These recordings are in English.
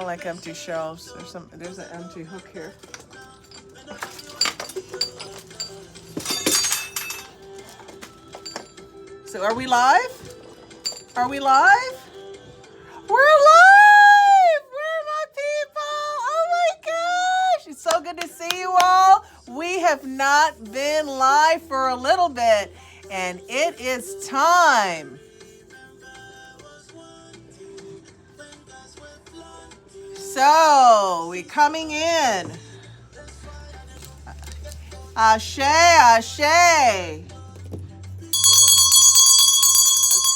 don't like empty shelves. There's an empty hook here. So are we live? Are we live? We're live! Where are my people? Oh my gosh! It's so good to see you all. We have not been live for a little bit, and it is time. So, we coming in. Ashe, ashe. Let's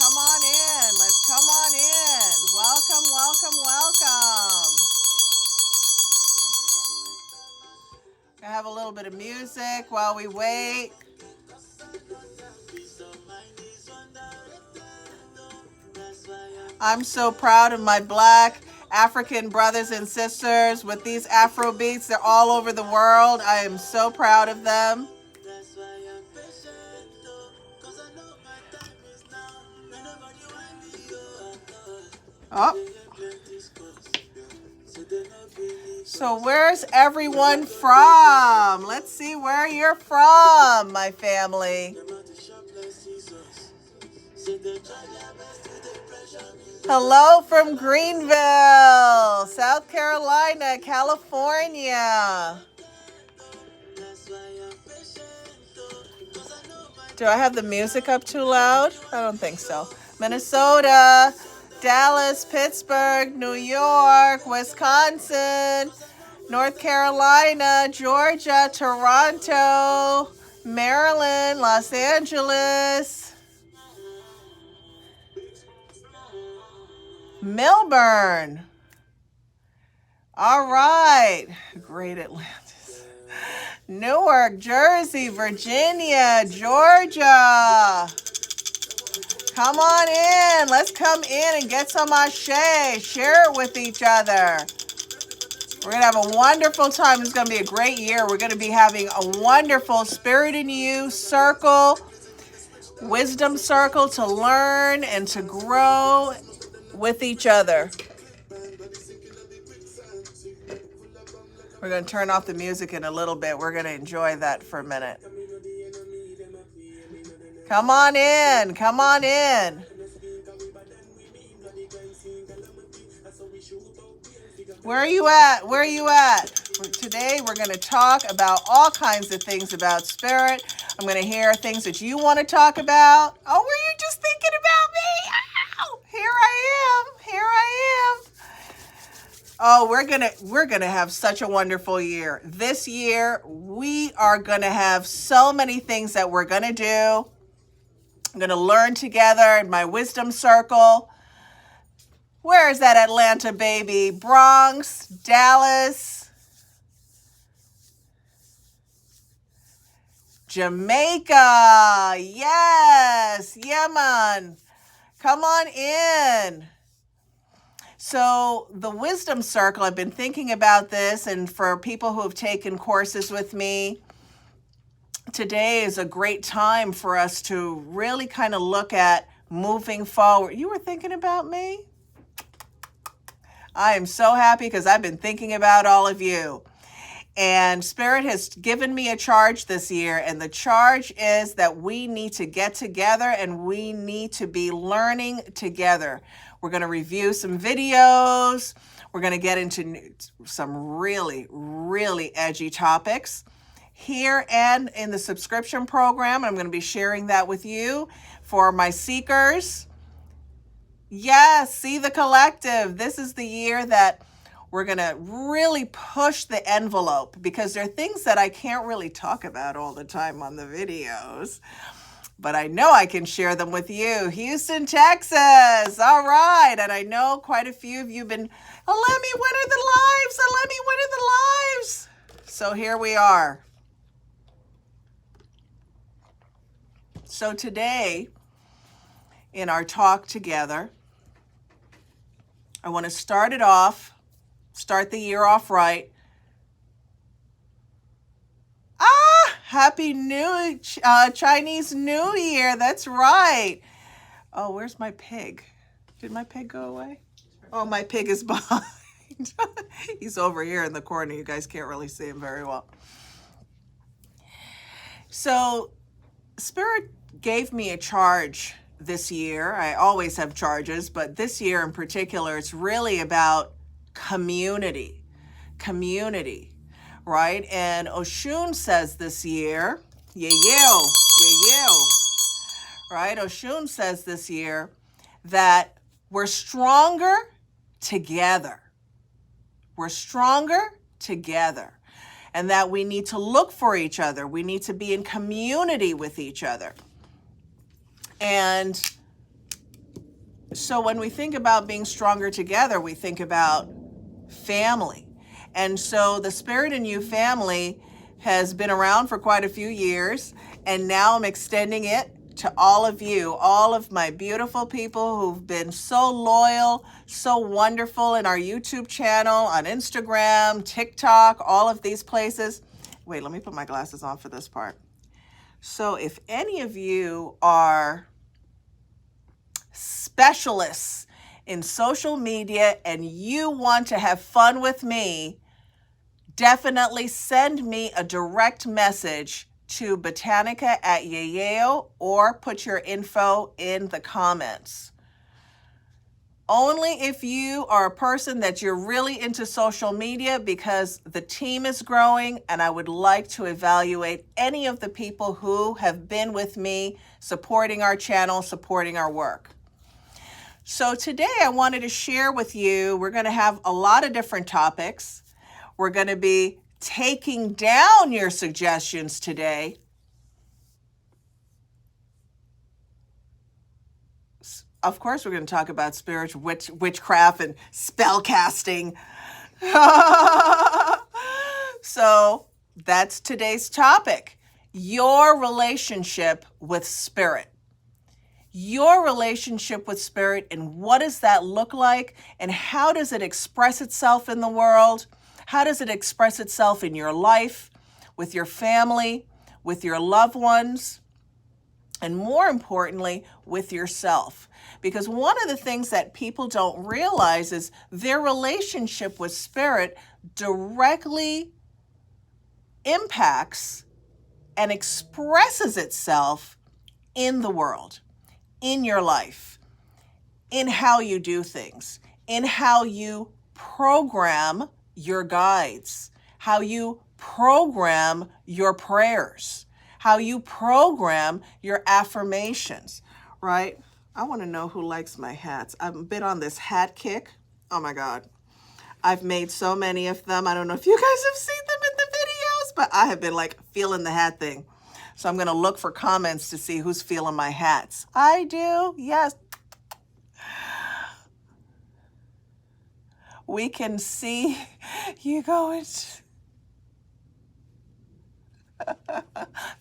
come on in. Let's come on in. Welcome, welcome, welcome. Gonna have a little bit of music while we wait. I'm so proud of my Black African brothers and sisters with these Afro beats. They're all over the world. I am so proud of them. Oh. So where's everyone from? Let's see where you're from, my family. Hello from Greenville, South Carolina, California. Do I have the music up too loud? I don't think so. Minnesota, Dallas, Pittsburgh, New York, Wisconsin, North Carolina, Georgia, Toronto, Maryland, Los Angeles, Melbourne. All right. Great Atlantis. Newark, Jersey, Virginia, Georgia. Come on in. Let's come in and get some ashe. Share it with each other. We're going to have a wonderful time. It's going to be a great year. We're going to be having a wonderful Spirit in You circle, wisdom circle to learn and to grow with each other. We're going to turn off the music in a little bit. We're going to enjoy that for a minute. Come on in. Come on in. Where are you at? Where are you at? Today we're going to talk about all kinds of things about spirit. I'm going to hear things that you want to talk about. Oh, were you just thinking about me? Ow! Here I am. Here I am. Oh, we're gonna have such a wonderful year. This year, we are gonna have so many things that we're gonna do. I'm gonna learn together in my wisdom circle. Where is that Atlanta baby? Bronx, Dallas, Jamaica. Yes, yeah, man. Come on in. So the wisdom circle, I've been thinking about this, and for people who have taken courses with me, today is a great time for us to really kind of look at moving forward. You were thinking about me? I am so happy because I've been thinking about all of you. And Spirit has given me a charge this year, and the charge is that we need to get together and we need to be learning together. We're going to review some videos. We're going to get into some really, really edgy topics here and in the subscription program. I'm going to be sharing that with you for my seekers. Yes, see the collective. This is the year that we're going to really push the envelope because there are things that I can't really talk about all the time on the videos. But I know I can share them with you. Houston, Texas. All right. And I know quite a few of you have been, let me, when are the lives? Let me, when are the lives? So here we are. So today, in our talk together, I want to start the year off right. Happy New Chinese New Year. That's right. Oh, where's my pig? Did my pig go away? Oh, my pig is behind. He's over here in the corner. You guys can't really see him very well. So Spirit gave me a charge this year. I always have charges, but this year in particular, it's really about community, right? And Oshun says this year, Yeyeo, right? Oshun says this year that we're stronger together. We're stronger together. And that we need to look for each other. We need to be in community with each other. And so when we think about being stronger together, we think about family. And so the Spirit in You family has been around for quite a few years. And now I'm extending it to all of you, all of my beautiful people who've been so loyal, so wonderful in our YouTube channel, on Instagram, TikTok, all of these places. Wait, let me put my glasses on for this part. So if any of you are specialists in social media and you want to have fun with me, definitely send me a direct message to Botanica at Yeyeo or put your info in the comments. Only if you are a person that you're really into social media, because the team is growing and I would like to evaluate any of the people who have been with me supporting our channel, supporting our work. So today I wanted to share with you, we're going to have a lot of different topics. We're going to be taking down your suggestions today. Of course, we're going to talk about spiritual witchcraft and spell casting. So that's today's topic. Your relationship with spirit. Your relationship with spirit, and what does that look like? And how does it express itself in the world? How does it express itself in your life, with your family, with your loved ones, and more importantly, with yourself? Because one of the things that people don't realize is their relationship with spirit directly impacts and expresses itself in the world, in your life, in how you do things, in how you program your guides, how you program your prayers, how you program your affirmations, right? I want to know who likes my hats. I've been on this hat kick. Oh my God. I've made so many of them. I don't know if you guys have seen them in the videos, but I have been like feeling the hat thing. So I'm going to look for comments to see who's feeling my hats. I do. Yes. We can see you going.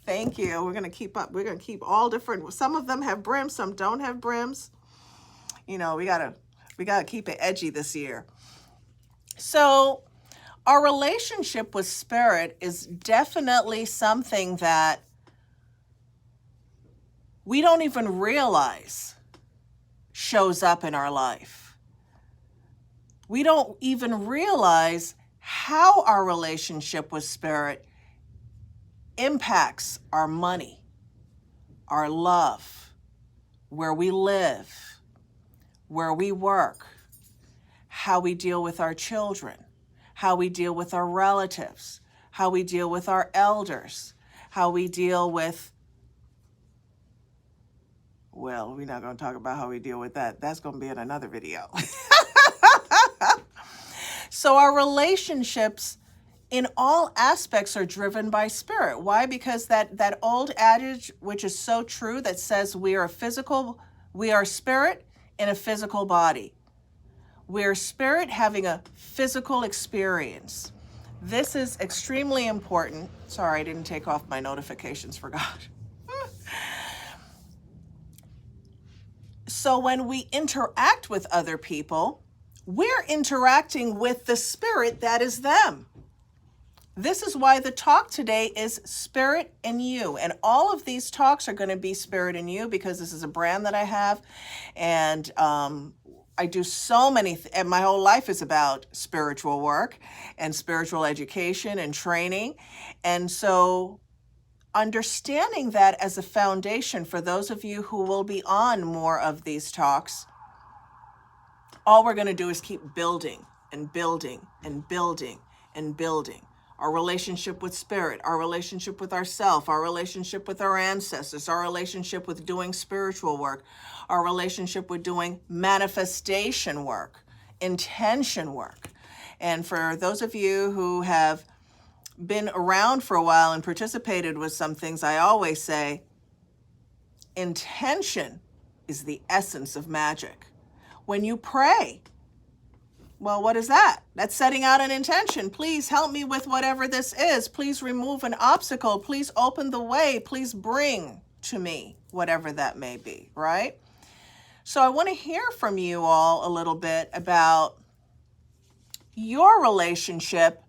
Thank you. We're going to keep up. We're going to keep all different. Some of them have brims, some don't have brims. You know, we got to keep it edgy this year. So our relationship with spirit is definitely something that we don't even realize shows up in our life. We don't even realize how our relationship with spirit impacts our money, our love, where we live, where we work, how we deal with our children, how we deal with our relatives, how we deal with our elders, how we deal with, well, we're not going to talk about how we deal with that. That's going to be in another video. So our relationships in all aspects are driven by spirit. Why? Because that old adage, which is so true, that says we are spirit in a physical body. We're spirit having a physical experience. This is extremely important. Sorry, I didn't take off my notifications, forgot. So when we interact with other people, we're interacting with the spirit that is them. This is why the talk today is Spirit in You. And all of these talks are going to be Spirit in You because this is a brand that I have. And I do so many, and my whole life is about spiritual work and spiritual education and training. And so understanding that as a foundation for those of you who will be on more of these talks, all we're going to do is keep building and building and building and building. Our relationship with spirit, our relationship with ourself, our relationship with our ancestors, our relationship with doing spiritual work, our relationship with doing manifestation work, intention work. And for those of you who have been around for a while and participated with some things, I always say, intention is the essence of magic. When you pray, well, what is that? That's setting out an intention. Please help me with whatever this is. Please remove an obstacle. Please open the way. Please bring to me whatever that may be, right? So I want to hear from you all a little bit about your relationship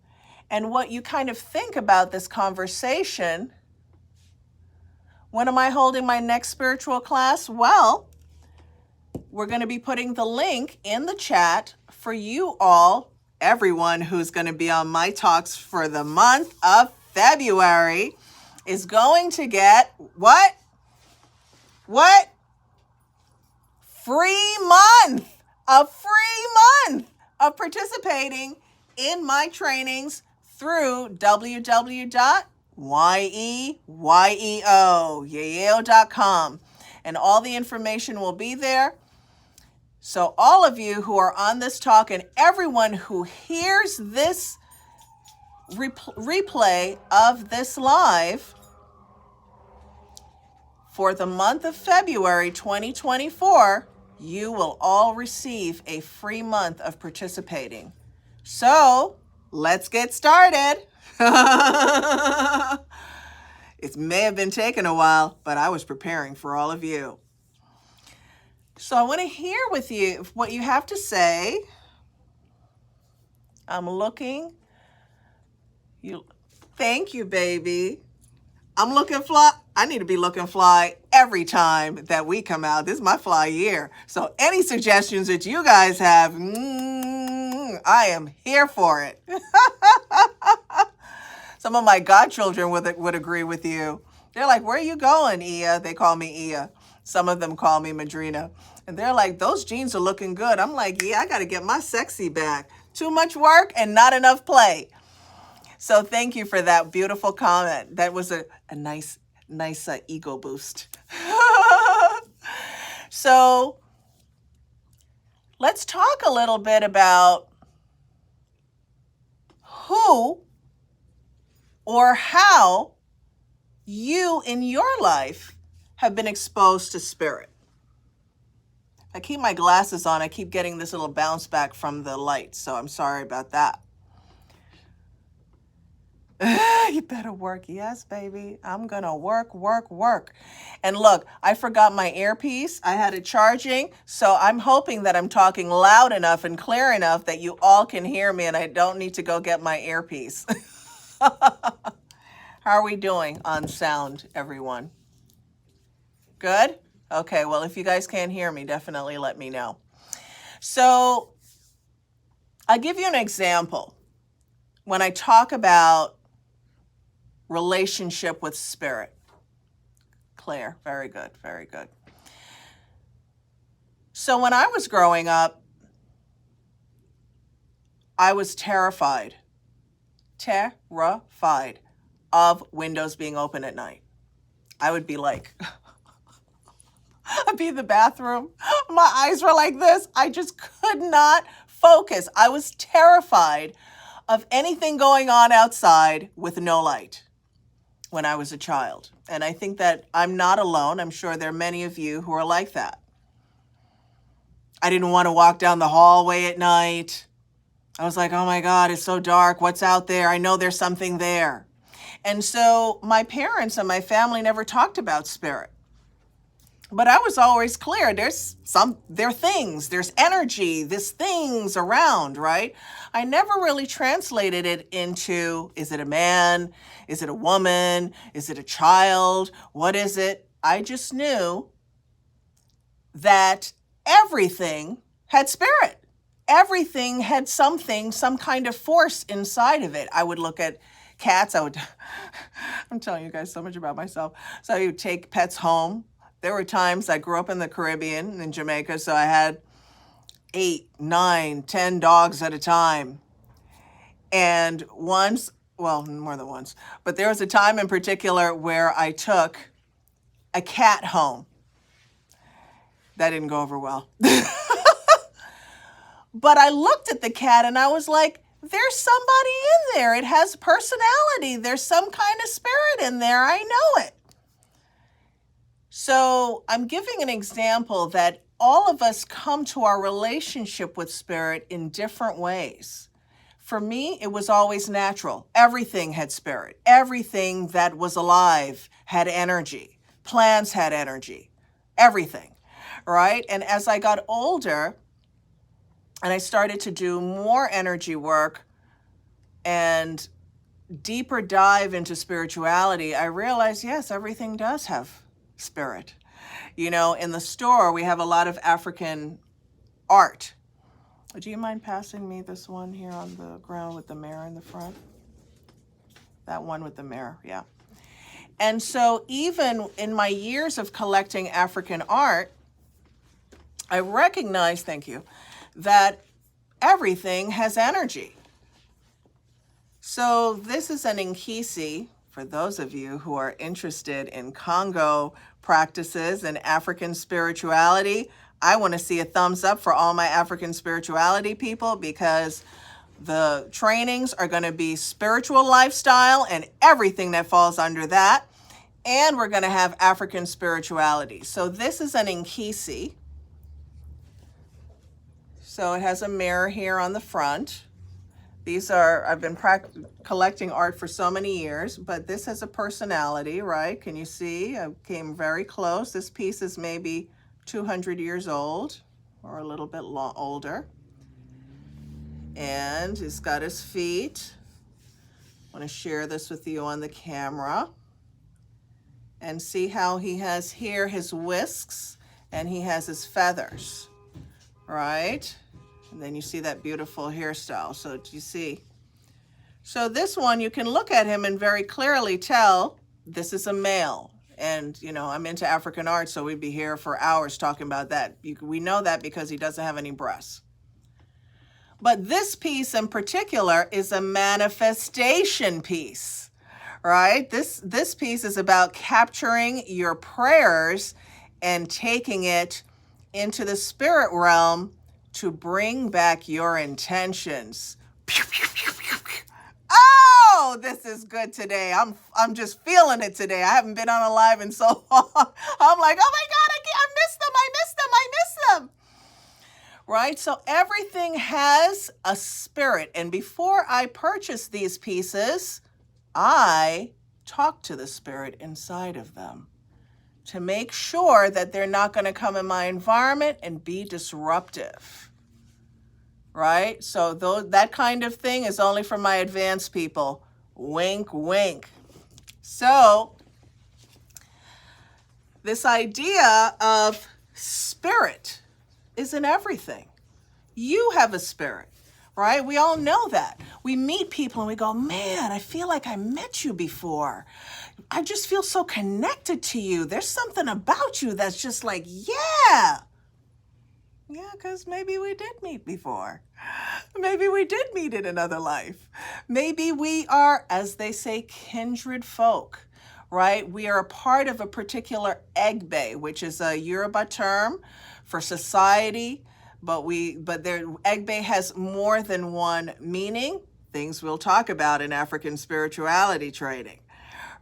and what you kind of think about this conversation. When am I holding my next spiritual class? Well, we're going to be putting the link in the chat for you all, everyone who's going to be on my talks for the month of February is going to get what? What? Free month, a free month of participating in my trainings through www.yeyeo.com. And all the information will be there. So all of you who are on this talk and everyone who hears this replay of this live for the month of February 2024, you will all receive a free month of participating. So let's get started. It may have been taking a while, but I was preparing for all of you. So I want to hear with you what you have to say. I'm looking. Thank you, baby. I'm looking fly. I need to be looking fly every time that we come out. This is my fly year. So any suggestions that you guys have, I am here for it. Some of my godchildren would agree with you. They're like, where are you going, Ia? They call me Ia. Some of them call me Madrina. And they're like, those jeans are looking good. I'm like, yeah, I got to get my sexy back. Too much work and not enough play. So thank you for that beautiful comment. That was a nice ego boost. So let's talk a little bit about who or how you in your life have been exposed to spirit. I keep my glasses on. I keep getting this little bounce back from the light, so I'm sorry about that. You better work. Yes, baby. I'm going to work. And look, I forgot my earpiece. I had it charging, so I'm hoping that I'm talking loud enough and clear enough that you all can hear me and I don't need to go get my earpiece. How are we doing on sound, everyone? Good? Okay, well, if you guys can't hear me, definitely let me know. So I'll give you an example. When I talk about relationship with spirit. Claire, very good, very good. So when I was growing up, I was terrified of windows being open at night. I would be like, I'd be in the bathroom. My eyes were like this. I just could not focus. I was terrified of anything going on outside with no light when I was a child. And I think that I'm not alone. I'm sure there are many of you who are like that. I didn't want to walk down the hallway at night. I was like, oh my God, it's so dark. What's out there? I know there's something there. And so my parents and my family never talked about spirit. But I was always clear, there are things, there's energy, there's things around, right? I never really translated it into, is it a man? Is it a woman? Is it a child? What is it? I just knew that everything had spirit. Everything had something, some kind of force inside of it. I would look at cats. I'm telling you guys so much about myself. So you take pets home. There were times I grew up in the Caribbean, in Jamaica, so I had 8, 9, 10 dogs at a time. And once, well, more than once, but there was a time in particular where I took a cat home. That didn't go over well. But I looked at the cat and I was like, there's somebody in there. It has personality. There's some kind of spirit in there. I know it. So I'm giving an example that all of us come to our relationship with spirit in different ways. For me, it was always natural. Everything had spirit. Everything that was alive had energy. Plants had energy. Everything, right? And as I got older and I started to do more energy work and deeper dive into spirituality, I realized, yes, everything does have spirit. You know, in the store, we have a lot of African art. Do you mind passing me this one here on the ground with the mirror in the front? That one with the mirror, yeah. And so even in my years of collecting African art, I recognize, thank you, that everything has energy. So this is an Nkisi, for those of you who are interested in Congo practices and African spirituality. I want to see a thumbs up for all my African spirituality people, because the trainings are going to be spiritual lifestyle and everything that falls under that. And we're going to have African spirituality. So this is an Nkisi. So it has a mirror here on the front. These are, I've been collecting art for so many years, but this has a personality, right? Can you see? I came very close. This piece is maybe 200 years old or a little bit older. And he's got his feet. I want to share this with you on the camera. And see how he has here his whisks and he has his feathers, right? And then you see that beautiful hairstyle. So do you see? So this one, you can look at him and very clearly tell this is a male. And, you know, I'm into African art, so we'd be here for hours talking about that. We know that because he doesn't have any breasts. But this piece in particular is a manifestation piece, right? This piece is about capturing your prayers and taking it into the spirit realm to bring back your intentions. Oh, this is good today. I'm just feeling it today. I haven't been on a live in so long. I'm like, oh my God, I missed them. Right? So everything has a spirit. And before I purchase these pieces, I talk to the spirit inside of them to make sure that they're not going to come in my environment and be disruptive. Right? So that kind of thing is only for my advanced people. Wink, wink. So this idea of spirit is in everything. You have a spirit, right? We all know that. We meet people and we go, man, I feel like I met you before. I just feel so connected to you. There's something about you that's just like, yeah. Yeah, because maybe we did meet before. Maybe we did meet in another life. Maybe we are, as they say, kindred folk, right? We are a part of a particular egbe, which is a Yoruba term for society, but egbe has more than one meaning, things we'll talk about in African spirituality training,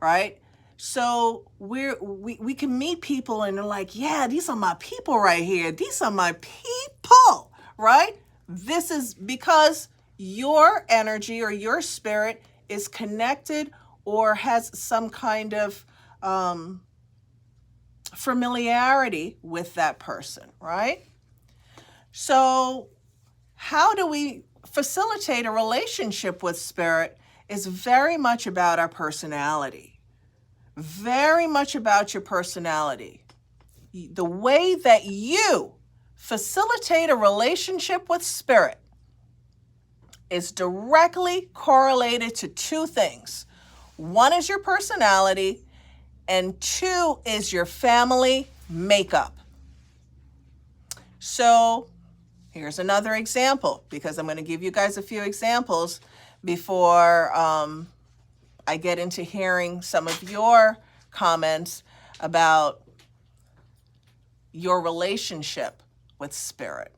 right? So we can meet people and they're like, yeah, these are my people right here. These are my people, right? This is because your energy or your spirit is connected or has some kind of familiarity with that person, right? So how do we facilitate a relationship with spirit is very much about our personality. Very much about your personality. The way that you facilitate a relationship with spirit is directly correlated to two things. One is your personality, and two is your family makeup. So here's another example, because I'm going to give you guys a few examples before I get into hearing some of your comments about your relationship with spirit.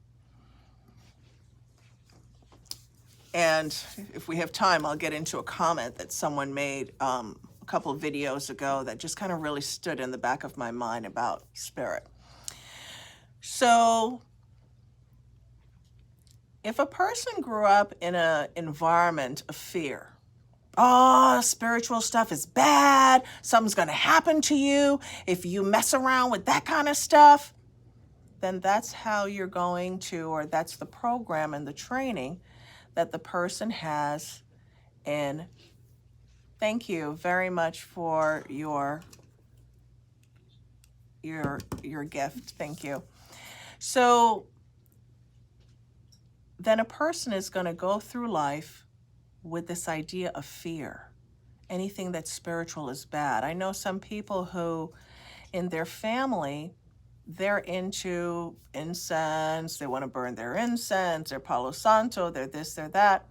And if we have time, I'll get into a comment that someone made a couple of videos ago that just kind of really stood in the back of my mind about spirit. So if a person grew up in an environment of fear, oh, spiritual stuff is bad, something's going to happen to you if you mess around with that kind of stuff, then that's how you're going to, or that's the program and the training that the person has. And thank you very much for your gift. Thank you. So then a person is going to go through life with this idea of fear. Anything that's spiritual is bad. I know some people who in their family, they're into incense, they want to burn their incense, their Palo Santo, they're this, they're that.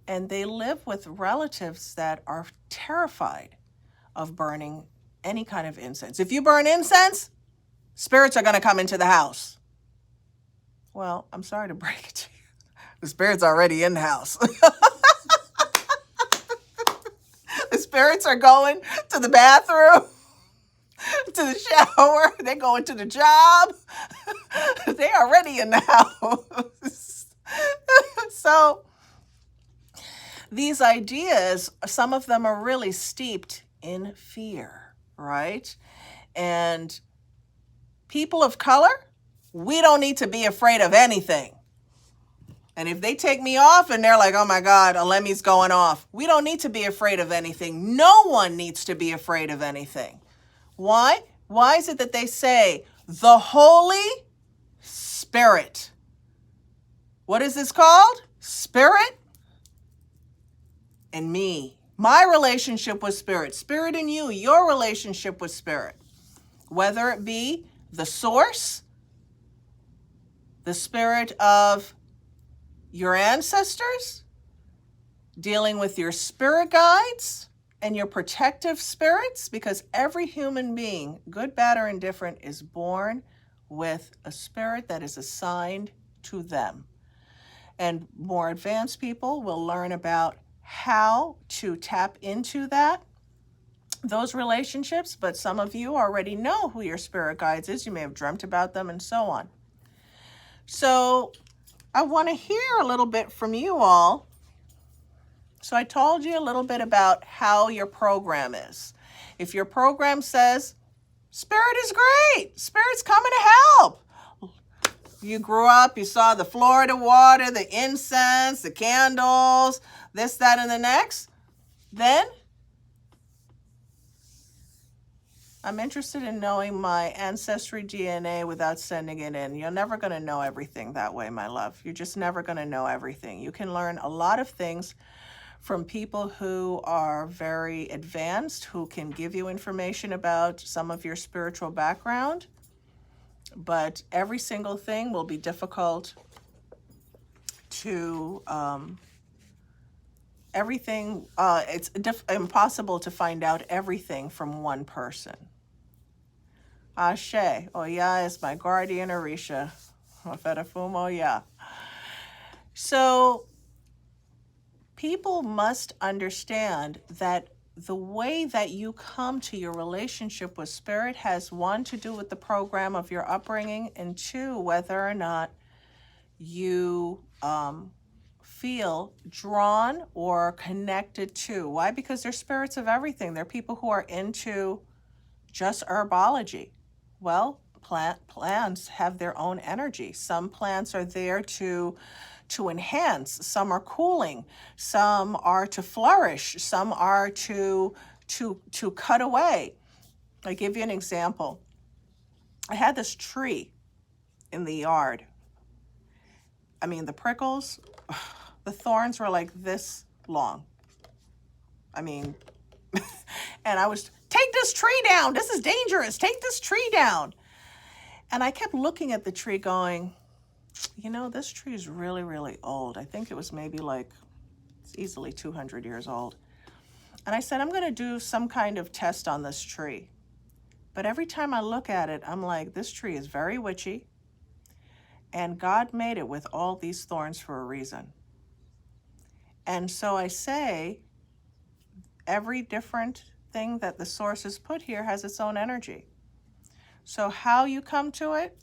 And they live with relatives that are terrified of burning any kind of incense. If you burn incense, spirits are going to come into the house. Well, I'm sorry to break it to you. The spirit's already in the house. The spirits are going to the bathroom, to the shower, they're going to the job. They're already in the house. So these ideas, some of them are really steeped in fear, right? And people of color, we don't need to be afraid of anything. And if they take me off and they're like, oh my God, Alemi's going off, we don't need to be afraid of anything. No one needs to be afraid of anything. Why? Why is it that they say the Holy Spirit? What is this called? Spirit and me. My relationship with spirit. Spirit and you, your relationship with spirit. Whether it be the source, the spirit of your ancestors, dealing with your spirit guides and your protective spirits, because every human being, good, bad, or indifferent, is born with a spirit that is assigned to them. And more advanced people will learn about how to tap into those relationships, but some of you already know who your spirit guides is. You may have dreamt about them and so on. So I want to hear a little bit from you all. So I told you a little bit about how your program is. If your program says, Spirit is great, Spirit's coming to help. You grew up, you saw the Florida water, the incense, the candles, this, that, and the next, then I'm interested in knowing my ancestry DNA without sending it in. You're never going to know everything that way, my love. You're just never going to know everything. You can learn a lot of things from people who are very advanced, who can give you information about some of your spiritual background. But every single thing will be difficult to, it's impossible to find out everything from one person. Ashe, Oya is my guardian Orisha. Ofedafum Oya. So people must understand that the way that you come to your relationship with spirit has, one, to do with the program of your upbringing, and two, whether or not you feel drawn or connected to. Why? Because they're spirits of everything. They're people who are into just herbology. Well, plants have their own energy. Some plants are there to enhance, some are cooling, some are to flourish, some are to cut away. I'll give you an example. I had this tree in the yard. I mean, the prickles, the thorns were like this long. I mean, and I was, take this tree down. This is dangerous. Take this tree down. And I kept looking at the tree going, you know, this tree is really, really old. I think it was maybe like, it's easily 200 years old. And I said, I'm going to do some kind of test on this tree. But every time I look at it, I'm like, this tree is very witchy. And God made it with all these thorns for a reason. And so I say, every different thing that the source has put here has its own energy. So how you come to it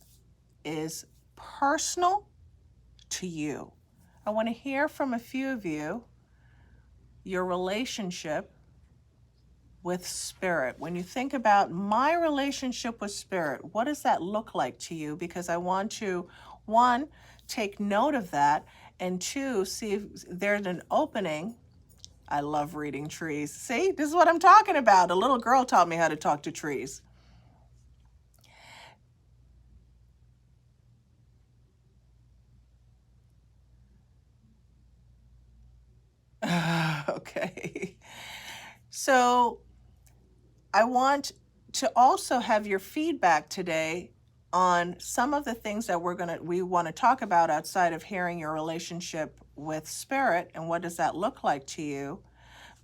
is personal to you. I want to hear from a few of you, your relationship with spirit. When you think about my relationship with spirit, what does that look like to you? Because I want to, one, take note of that, and two, see if there's an opening. I love reading trees. See, this is what I'm talking about. A little girl taught me how to talk to trees. Okay. So I want to also have your feedback today on some of the things that we want to talk about outside of hearing your relationship with spirit and what does that look like to you,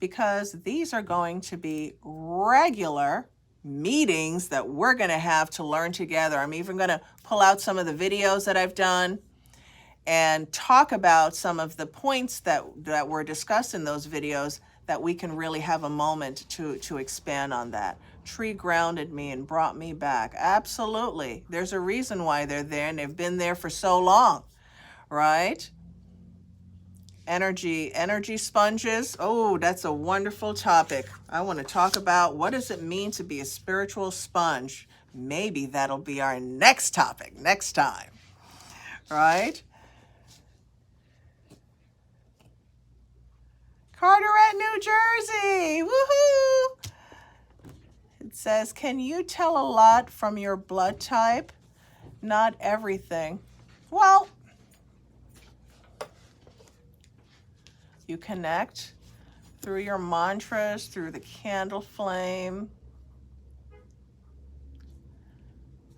because these are going to be regular meetings that we're going to have to learn together. I'm even going to pull out some of the videos that I've done and talk about some of the points that were discussed in those videos, that we can really have a moment to expand on that. Tree grounded me and brought me back. Absolutely. There's a reason why they're there, and they've been there for so long, right? Energy sponges. Oh, that's a wonderful topic. I want to talk about what does it mean to be a spiritual sponge. Maybe that'll be our next topic next time, right? Carteret, New Jersey. Woohoo! It says, can you tell a lot from your blood type? Not everything. Well, you connect through your mantras, through the candle flame.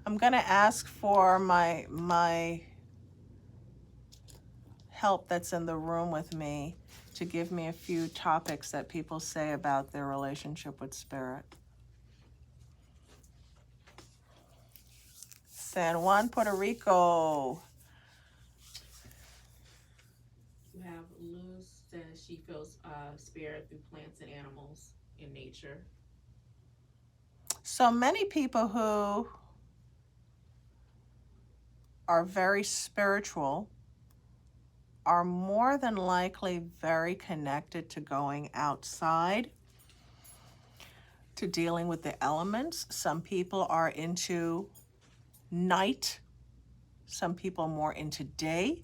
I'm going to ask for my help that's in the room with me to give me a few topics that people say about their relationship with spirit. San Juan, Puerto Rico. You have Luz says she feels spirit through plants and animals in nature. So many people who are very spiritual are more than likely very connected to going outside, to dealing with the elements. Some people are into night. Some people are more into day.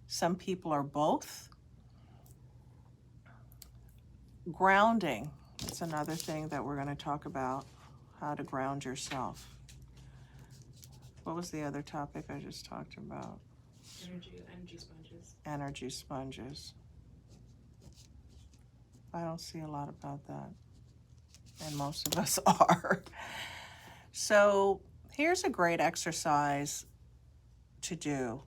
Some people are both. Grounding. That's another thing that we're going to talk about, how to ground yourself. What was the other topic I just talked about? Energy sponges. Energy sponges. I don't see a lot about that. And most of us are. So here's a great exercise to do.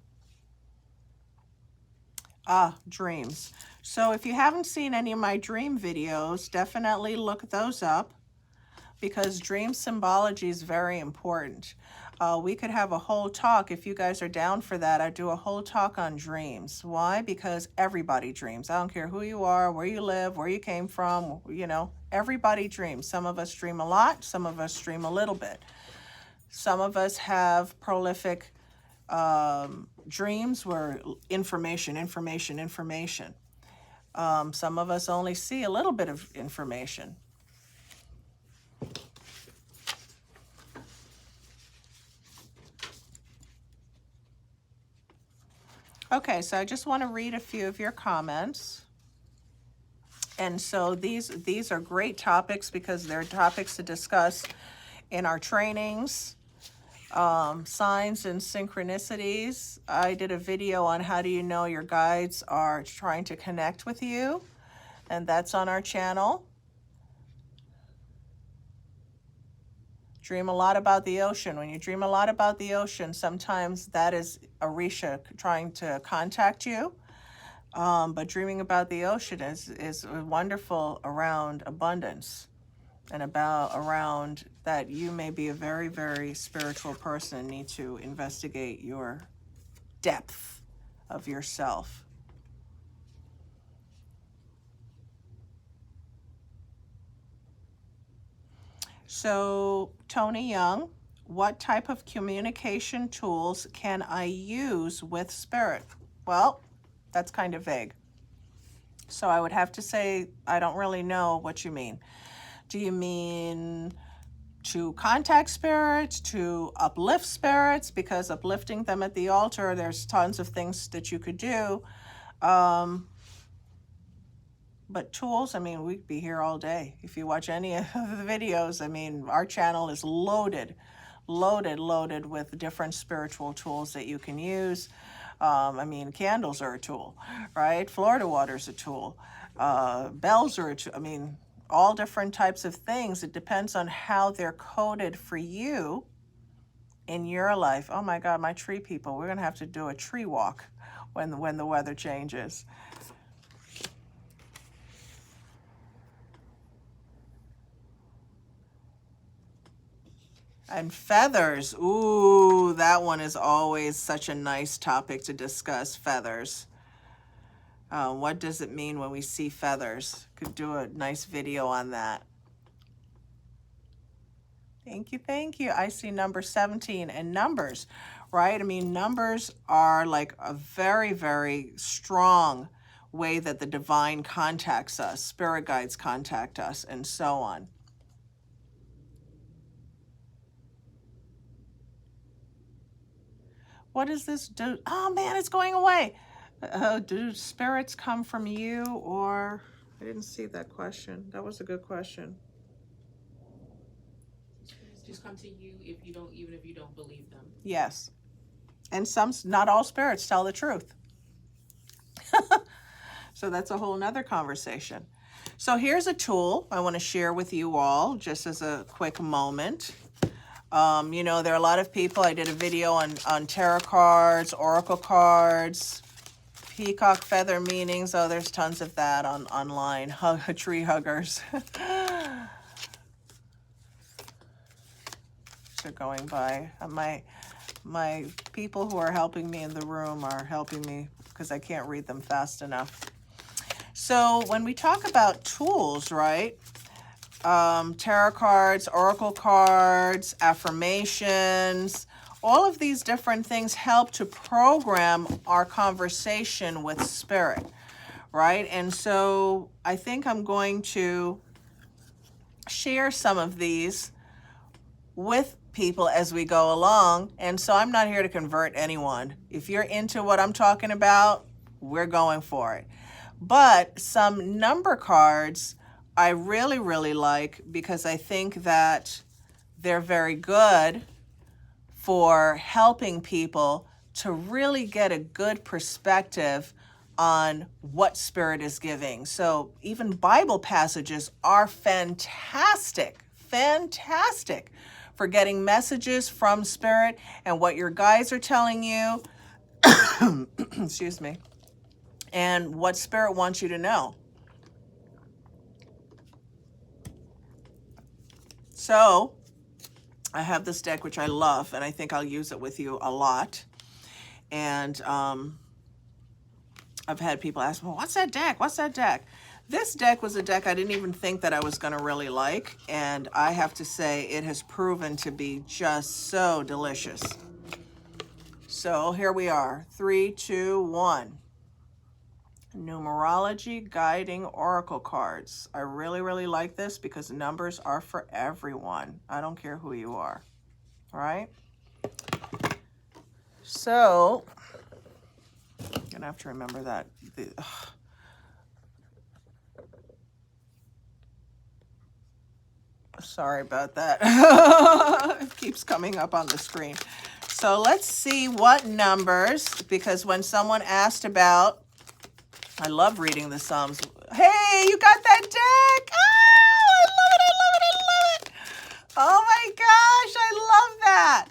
Dreams. So if you haven't seen any of my dream videos, definitely look those up, because dream symbology is very important. We could have a whole talk, if you guys are down for that. I'd do a whole talk on dreams. Why? Because everybody dreams. I don't care who you are, where you live, where you came from, you know, everybody dreams. Some of us dream a lot, some of us dream a little bit. Some of us have prolific dreams where information. Some of us only see a little bit of information. Okay, so I just want to read a few of your comments. And so these are great topics because they're topics to discuss in our trainings, Signs and synchronicities. I did a video on how do you know your guides are trying to connect with you, and that's on our channel. Dream a lot about the ocean. When you dream a lot about the ocean, sometimes that is Orisha trying to contact you. But dreaming about the ocean is wonderful around abundance, and around that you may be a very, very spiritual person and need to investigate your depth of yourself. So, Tony Young, what type of communication tools can I use with spirit? Well, that's kind of vague. So I would have to say, I don't really know what you mean. Do you mean to contact spirits, to uplift spirits? Because uplifting them at the altar, there's tons of things that you could do. But tools, I mean, we'd be here all day. If you watch any of the videos, I mean, our channel is loaded with different spiritual tools that you can use. I mean, candles are a tool, right? Florida water's a tool. Bells are a tool. I mean, all different types of things. It depends on how they're coded for you in your life. Oh my God, my tree people, we're going to have to do a tree walk when the weather changes. And feathers. Ooh, that one is always such a nice topic to discuss, feathers. What does it mean when we see feathers? Could do a nice video on that. Thank you, thank you. I see number 17 and numbers, right? I mean, numbers are like a very, very strong way that the divine contacts us, spirit guides contact us, and so on. What does this do? Oh man, it's going away. Do spirits come from you, or I didn't see that question. That was a good question. Just come to you if you don't, even if you don't believe them. Yes. And not all spirits tell the truth. So that's a whole nother conversation. So here's a tool I want to share with you all, just as a quick moment. You know, there are a lot of people. I did a video on tarot cards, oracle cards, peacock feather meanings. Oh, there's tons of that online. Tree huggers. So going by. My people who are helping me in the room are helping me because I can't read them fast enough. So when we talk about tools, right? Tarot cards, oracle cards, affirmations, all of these different things help to program our conversation with spirit, right? And so I think I'm going to share some of these with people as we go along. And so I'm not here to convert anyone. If you're into what I'm talking about, we're going for it. But some number cards I really, really like because I think that they're very good for helping people to really get a good perspective on what spirit is giving. So even Bible passages are fantastic for getting messages from spirit and what your guides are telling you, excuse me, and what spirit wants you to know. So I have this deck, which I love, and I think I'll use it with you a lot. And I've had people ask, well, what's that deck? What's that deck? This deck was a deck I didn't even think that I was going to really like. And I have to say it has proven to be just so delicious. So here we are. 3, 2, 1. Numerology guiding oracle cards. I really, really like this because numbers are for everyone. I don't care who you are. All right? So, I'm going to have to remember that. Sorry about that. It keeps coming up on the screen. So let's see what numbers, because when someone asked about, I love reading the Psalms. Hey, you got that deck? Oh, I love it, I love it, I love it. Oh my gosh, I love that.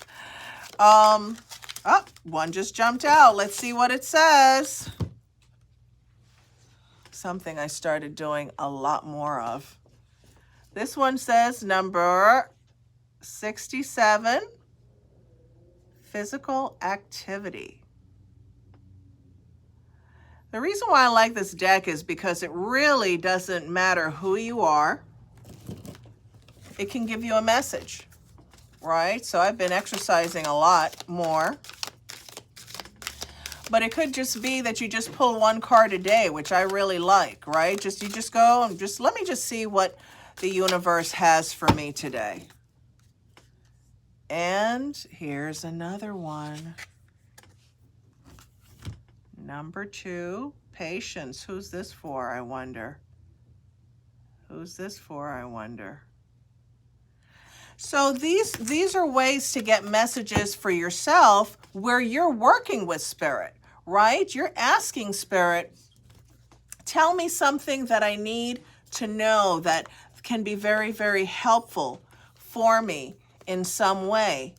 Oh, one just jumped out. Let's see what it says. Something I started doing a lot more of. This one says number 67, physical activity. The reason why I like this deck is because it really doesn't matter who you are. It can give you a message, right? So I've been exercising a lot more. But it could just be that you just pull one card a day, which I really like, right? You just go and let me just see what the universe has for me today. And here's another one. Number 2, patience. Who's this for, I wonder? Who's this for, I wonder? So these are ways to get messages for yourself where you're working with Spirit, right? You're asking Spirit, tell me something that I need to know that can be very, very helpful for me in some way.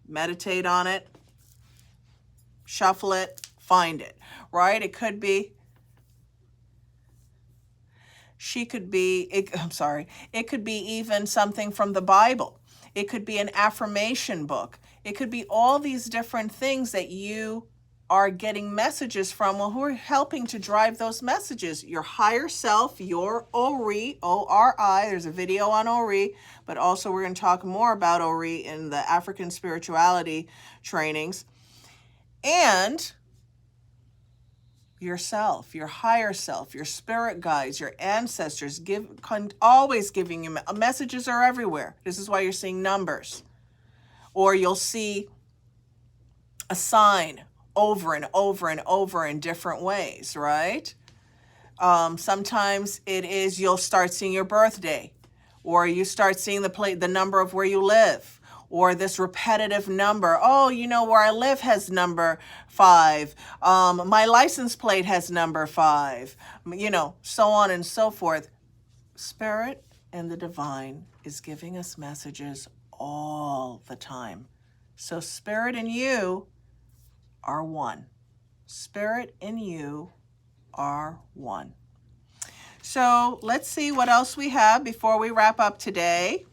Meditate on it, shuffle it, find it, right? It could be, it could be even something from the Bible. It could be an affirmation book. It could be all these different things that you are getting messages from. Well, who are helping to drive those messages? Your higher self, your Ori, O-R-I. There's a video on Ori, but also we're going to talk more about Ori in the African spirituality trainings. And yourself, your higher self, your spirit guides, your ancestors, always giving you messages are everywhere. This is why you're seeing numbers. Or you'll see a sign over and over and over in different ways, right? Sometimes it is you'll start seeing your birthday, or you start seeing the number of where you live, or this repetitive number. Oh, you know, where I live has number 5. My license plate has number 5, you know, so on and so forth. Spirit and the divine is giving us messages all the time. So Spirit and you are one. Spirit and you are one. So let's see what else we have before we wrap up today.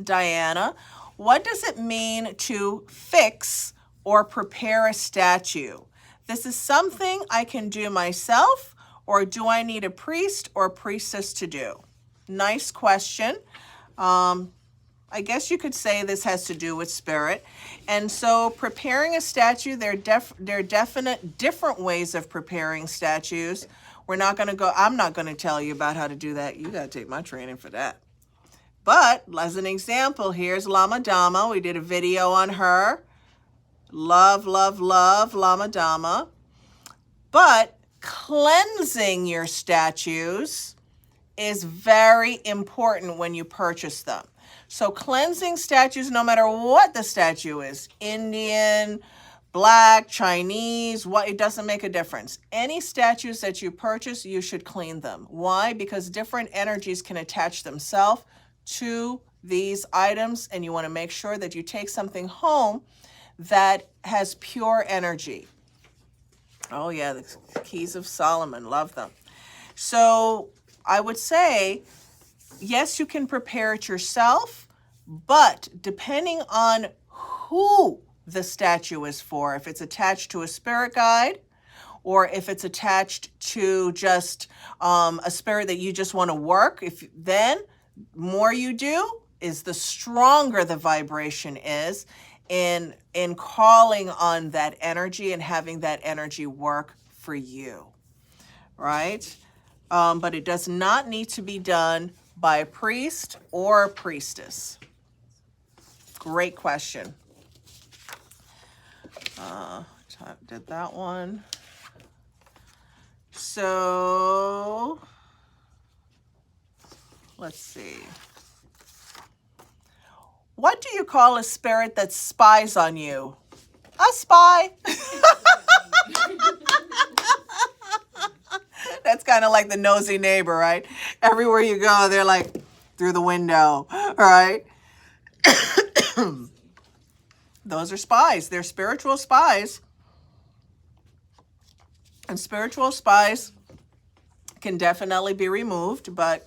Diana, what does it mean to fix or prepare a statue? This is something I can do myself, or do I need a priest or priestess to do? Nice question. I guess you could say this has to do with spirit. And so preparing a statue, there are definite different ways of preparing statues. I'm not going to tell you about how to do that. You got to take my training for that. But as an example, here's Lama Dama. We did a video on her. Love, love, love Lama Dama. But cleansing your statues is very important when you purchase them. So cleansing statues, no matter what the statue is, Indian, Black, Chinese, it doesn't make a difference. Any statues that you purchase, you should clean them. Why? Because different energies can attach themselves to these items, and you want to make sure that you take something home that has pure energy. Oh yeah, the Keys of Solomon, love them. So I would say, yes, you can prepare it yourself, but depending on who the statue is for, if it's attached to a spirit guide, or if it's attached to just a spirit that you just want to work, then more you do is the stronger the vibration is in calling on that energy and having that energy work for you, right? But it does not need to be done by a priest or a priestess. Great question. Did that one. So let's see. What do you call a spirit that spies on you? A spy. That's kind of like the nosy neighbor, right? Everywhere you go, they're like through the window, right? Those are spies. They're spiritual spies. And spiritual spies can definitely be removed, but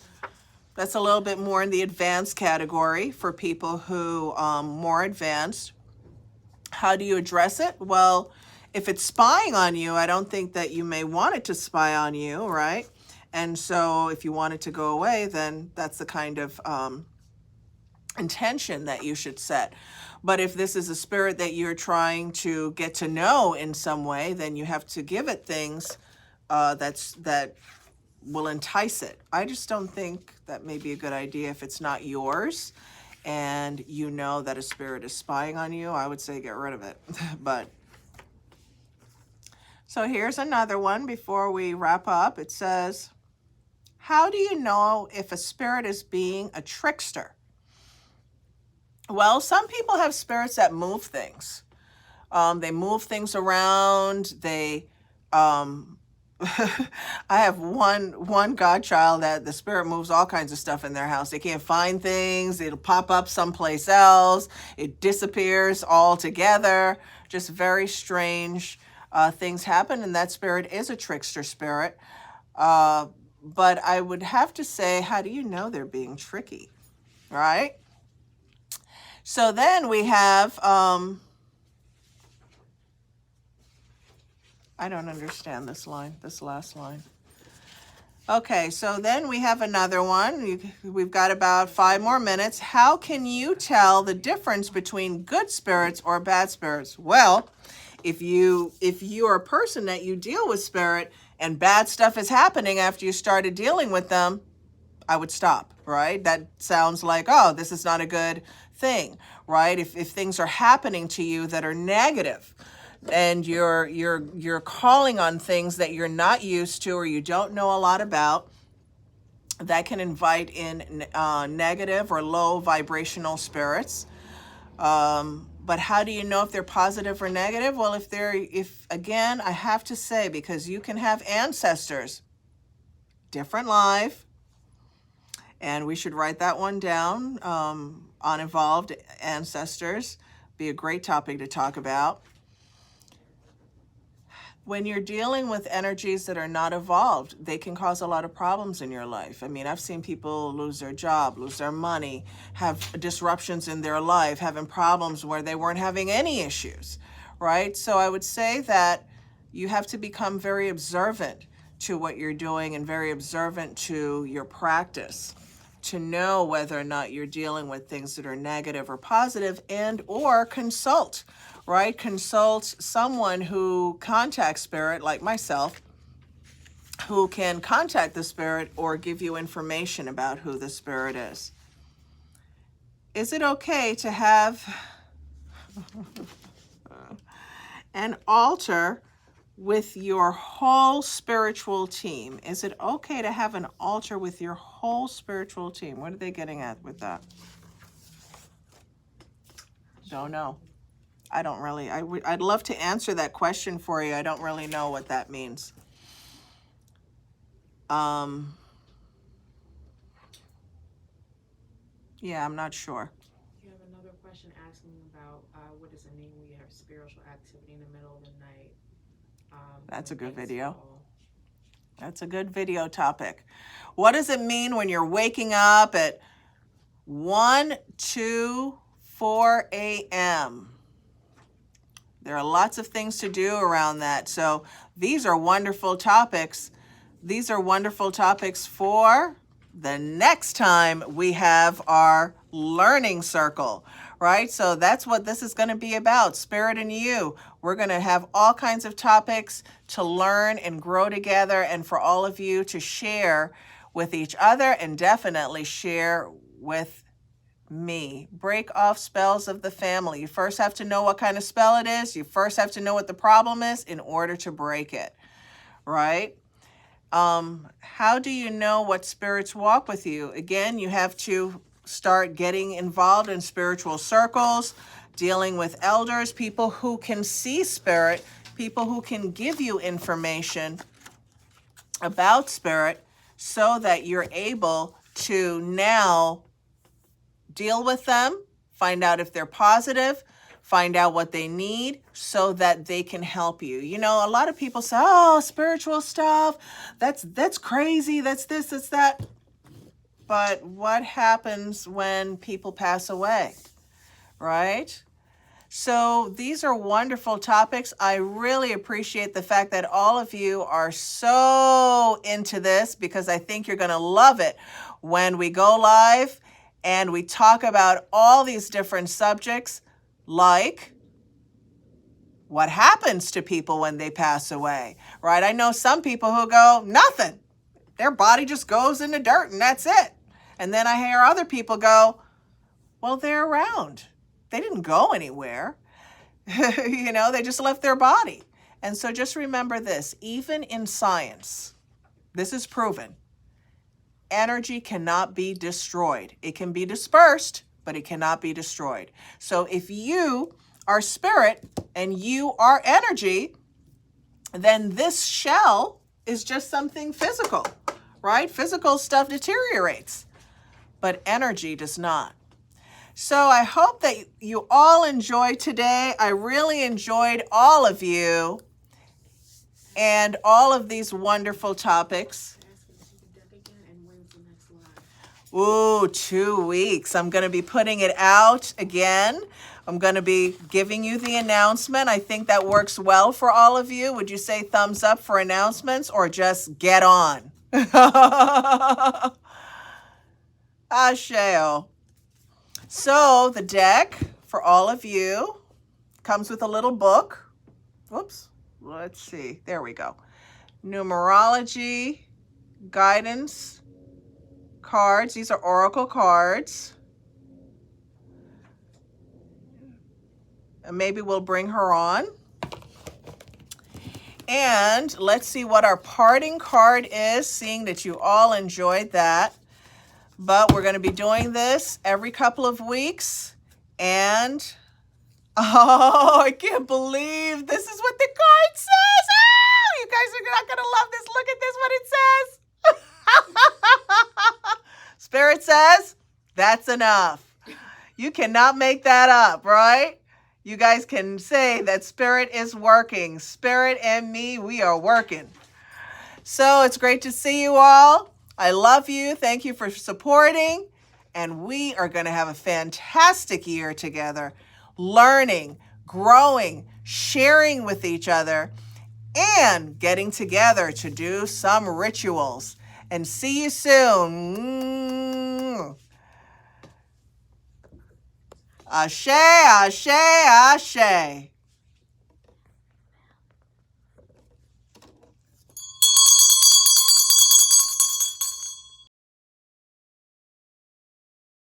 that's a little bit more in the advanced category for people who more advanced. How do you address it? Well, if it's spying on you, I don't think that you may want it to spy on you, right? And so if you want it to go away, then that's the kind of intention that you should set. But if this is a spirit that you're trying to get to know in some way, then you have to give it things that will entice it. I just don't think that may be a good idea if it's not yours and you know that a spirit is spying on you. I would say get rid of it. But so here's another one before we wrap up. It says, how do you know if a spirit is being a trickster? Well, some people have spirits that move things. They move things around. They I have one godchild that the spirit moves all kinds of stuff in their house. They can't find things. It'll pop up someplace else. It disappears altogether. Just very strange things happen, and that spirit is a trickster spirit. But I would have to say, how do you know they're being tricky, right? So then we have, I don't understand this line, this last line. Okay, so then we have another one. We've got about 5 more minutes. How can you tell the difference between good spirits or bad spirits? Well, if you are a person that you deal with spirit and bad stuff is happening after you started dealing with them, I would stop, right? That sounds like, oh, this is not a good thing, right? If things are happening to you that are negative, and you're calling on things that you're not used to or you don't know a lot about, that can invite in negative or low vibrational spirits. But how do you know if they're positive or negative? Well, if again, I have to say, because you can have ancestors, different life, and we should write that one down. Unevolved ancestors, be a great topic to talk about. When you're dealing with energies that are not evolved, they can cause a lot of problems in your life. I mean, I've seen people lose their job, lose their money, have disruptions in their life, having problems where they weren't having any issues, right? So I would say that you have to become very observant to what you're doing and very observant to your practice to know whether or not you're dealing with things that are negative or positive, and or consult, right? Consult someone who contacts spirit, like myself, who can contact the spirit or give you information about who the spirit is. Is it okay to have an altar with your whole spiritual team? Is it okay to have an altar with your whole spiritual team? What are they getting at with that? Don't know. I don't really, I'd love to answer that question for you. I don't really know what that means. Yeah, I'm not sure. You have another question asking about what does it mean when you have spiritual activity in the middle of the night? That's a good video. That's a good video topic. What does it mean when you're waking up at 1, 2, 4 a.m.? There are lots of things to do around that. So these are wonderful topics. These are wonderful topics for the next time we have our learning circle, right? So that's what this is going to be about, Spirit and You. We're going to have all kinds of topics to learn and grow together, and for all of you to share with each other and definitely share with me. Break off spells of the family. You first have to know what kind of spell it is. You first have to know what the problem is in order to break it, right? How do you know what spirits walk with you? Again, you have to start getting involved in spiritual circles, dealing with elders, people who can see spirit, people who can give you information about spirit so that you're able to now deal with them, find out if they're positive, find out what they need so that they can help you. You know, a lot of people say, oh, spiritual stuff, that's crazy, that's this, that's that. But what happens when people pass away, right? So these are wonderful topics. I really appreciate the fact that all of you are so into this, because I think you're going to love it when we go live and we talk about all these different subjects, like what happens to people when they pass away, right? I know some people who go, nothing. Their body just goes in the dirt and that's it. And then I hear other people go, well, they're around. They didn't go anywhere. You know, they just left their body. And so just remember this, even in science, this is proven. Energy cannot be destroyed. It can be dispersed, but it cannot be destroyed. So if you are spirit and you are energy, then this shell is just something physical, right? Physical stuff deteriorates, but energy does not. So I hope that you all enjoyed today. I really enjoyed all of you and all of these wonderful topics. Ooh, 2 weeks. I'm going to be putting it out again. I'm going to be giving you the announcement. I think that works well for all of you. Would you say thumbs up for announcements or just get on? Asheo. So the deck for all of you comes with a little book. Whoops. Let's see. There we go. Numerology, guidance, cards. These are oracle cards. And maybe we'll bring her on. And let's see what our parting card is, seeing that you all enjoyed that. But we're going to be doing this every couple of weeks. And, oh, I can't believe this is what the card says. Oh, you guys are not going to love this. Look at this, what it says. Spirit says, that's enough. You cannot make that up, right? You guys can say that Spirit is working. Spirit and me, we are working. So it's great to see you all. I love you. Thank you for supporting. And we are going to have a fantastic year together, learning, growing, sharing with each other, and getting together to do some rituals. And see you soon. Ashe, ashe, ashe.